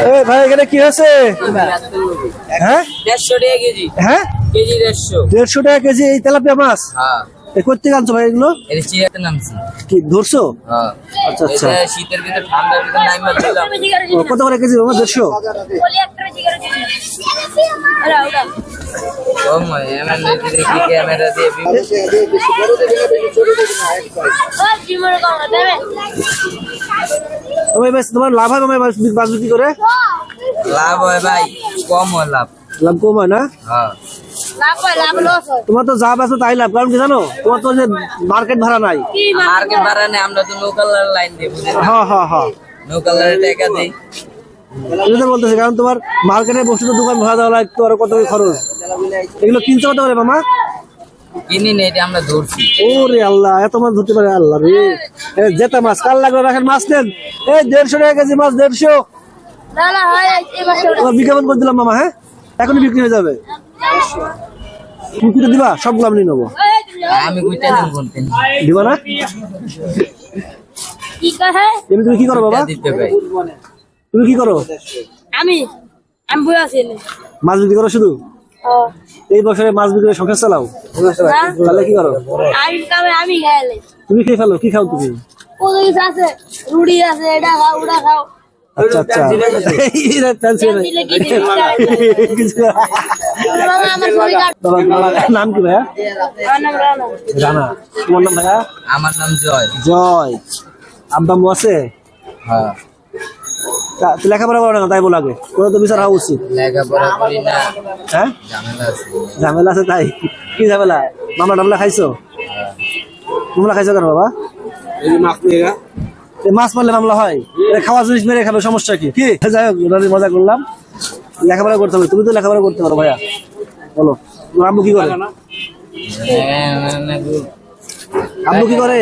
এই ভাই এখানে কি হয়েছে? হ্যাঁ 150 টাকা কেজি। হ্যাঁ কেজি 150। 150 টাকা কেজি এই তেলাপিয়া মাছ। হ্যাঁ করতে আনছো ভাই এগুলো? এটা চিয়াতে নামছি। কি ধরছো? হ্যাঁ আচ্ছা আচ্ছা। এটা শীতের ভিতর ঠান্ডার ভিতর নাইমা দিলাম। কত করে কেজি বাবা? 150। ও মা এমন দিদি কি ক্যামেরা দিয়ে তোমার লাভ হয় মাছ বিক্রি করে? লাভ হয় ভাই, কম হয় লাভ। লাভ কম হয় না? হ্যাঁ তোমার তো যা বেচো তাই লাভ, কারণ কি জানো তোমার তো যে মার্কেট ভাড়া নাই। মার্কেট ভাড়া নেই, আমরা তো লোকাল লাইন দিই, বুঝেন? হ্যাঁ হ্যাঁ হ্যাঁ লোকাল টাকা দিই। বলতেছি কারণ তোমার মার্কেটে বসে তো দোকান ভাড়া দেওয়া লাগতো, আর কত খরচ। এগুলো কিনতে হতে পারে মামা? কিনি না, এটা আমরা ধরছি। ওরে আল্লাহ, এত মাছ ধরতে পারে আল্লাহ রে। জেতা মাছ কাল লাগবে, রাখেন মাছ নেন। এই 150 টাকা কেজি মাছ, 150 বিজ্ঞাপন করে দিলাম মামা। হ্যাঁ এখনই বিক্রি হয়ে যাবে। দিবা সবগুলো আমি নেবো। আমি কইতে দেন কোনদিন দিবা না? তুমি কি করো বাবা? দিতে ভাই তুমি কি করো? আমি বই আছি। মাছ বিক্রি করো শুধু? এই বছরে মাছ বিক্রি করে সংসার চালাও? তাহলে কি করো? আমি খাইলে তুমি খেয়ে ফেলো? কি খাও তুমি? কত কিছু আছে, রুটি আছে, এটা খাও ওটা খাও। আচ্ছা আচ্ছা। নাম কি ভাইয়া? রানা। তোমার নাম ভাইয়া? আমার নাম জয়। জয়। আব্বা আম্মু আছে? হ্যাঁ। লেখাপড়া করো না তাই বলো আগে, কোনো তো বিচার হওয়া উচিত। লেখাপড়া করি না। হ্যাঁ ঝামেলা আছে। ঝামেলা আছে তাই? কি ঝামেলা? মামলা টামলা খাইছো? মামলা খাইছো কেন বাবা? মাছ মারলে মামলা হয়? খাওয়া জিনিস মেরে খাবে, সমস্যা কি? কি যাই হোক, মজা করলাম। লেখাপড়া করতে হবে, তুমি তো লেখাপড়া করতে পারো ভাইয়া। বলো তোমার আম্মু কি করে? আম্মু কি করে?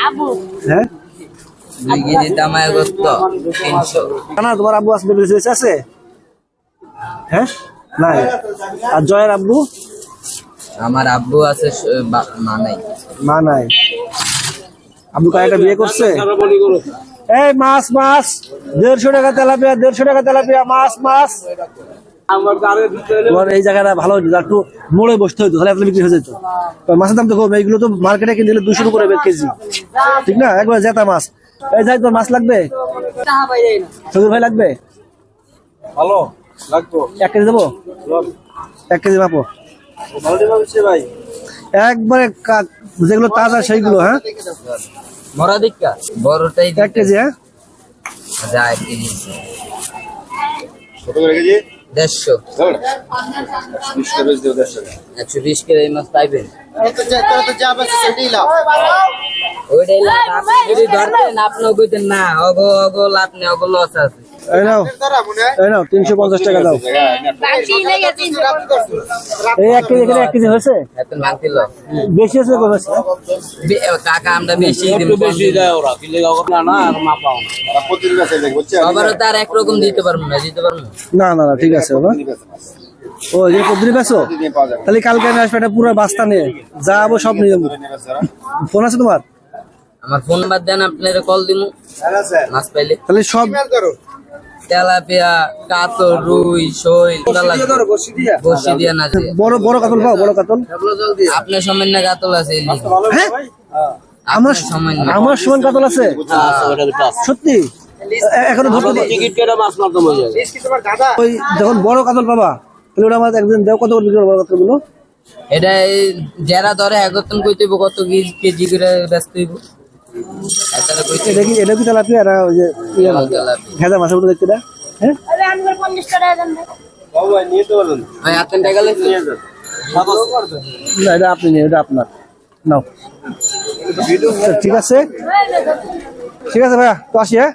আবু হ্যাঁ দামায় করতো 300। না তোমার আব্বু আসবে আছে? হ্যাঁ নাই। আর জয়ের আব্বু? আমার আব্বু আছে, মা নাই। মা নাই। আব্বু কায়টা বিয়ে করছে? এই মাছ মাছ 150 টাকা তেলাপিয়া, 150 টাকা তেলাপিয়া মাছ মাছ। তোমার এই জায়গাটা ভালো একটু মোড়ে বসতে হইতো, তাহলে আপনি বিক্রি হয়ে যেত। মাছের দাম তো কম, এইগুলো তো মার্কেটে কিনে দিলে 200 করে কেজি, ঠিক না? একবার জেতা মাছ। এই যাই তোর মাছ লাগবে? সজুর ভাই লাগবে? ভালো লাগতো। 1 কেজি দেবো? 1 কেজি মাপো ভাই। একবারে যেগুলো তাজা সেইগুলো। হ্যাঁ মরা দিকা বড়টাই 1 কেজি। হ্যাঁ যা 1 কেজি। কত করে কেজি? 150। 120 করে এই মাছ পাইবেন। ওইটাই লাভ। আপনি যদি ধরতেন আপনিও কইতেন না অগো লাভ নেই, অগো লস আছে। এই নাও 350 টাকা দাও। এই 1 কেজি এখানে 1 কেজি হয়েছে? এত মাংকিল বেশি আছে কম আছে? কাকা আমরা বেশি দিন। বেশি দেয় ওরা, কিলে ওরা না আর মাপাও না। ওরা প্রতিদিন আছে দেখ, বুঝছেন? সবারও তার এক রকম দিতে পারবো না, দিতে পারবো না না না ঠিক আছে বাবা। ও যে পদ্ধতি বেছো? তাহলে কালকে আমি আসবো, এটা পুরো বাস্তা নিয়ে যাবো, সব নিয়ে যাবো। ফোন আছে তোমার? আমার ফোন বাদ দেন, আপনারা কল দিমু মাছ পাইলে। তাহলে সব তেলাপিয়া, কাতল, রুই, শৈল বসি দিয়া না যে বড় বড় কাতল পাও? বড় কাতল আপনার সামান্য কাতল আছে। হ্যাঁ আমার সামান্য, আমার সমান কাতল আছে? সত্যি? এখনো ধরতে টিকিট কেটে মাছ মারতে মজা। ওই যখন বড় কাতল পাবা তাহলে ওটা আমার একদিন দেও। কত করে বিক্রি করবো বড় কাতল গুলো? এটা যারা ধরে একত্তন কইতে হইব, কত কেজি করে ব্যস্ত হইব। দেখি এটা কি তেলাপিয়া? ওই যে ভেজা মাছের মতো দেখতে। হ্যাঁ আমি 50 টাকা দেন। ভাই হাতেন টাকা লাগছে। না এটা আপনি নিন, এটা আপনার নাও। ঠিক আছে ঠিক আছে ভাইয়া, তো আসি। হ্যাঁ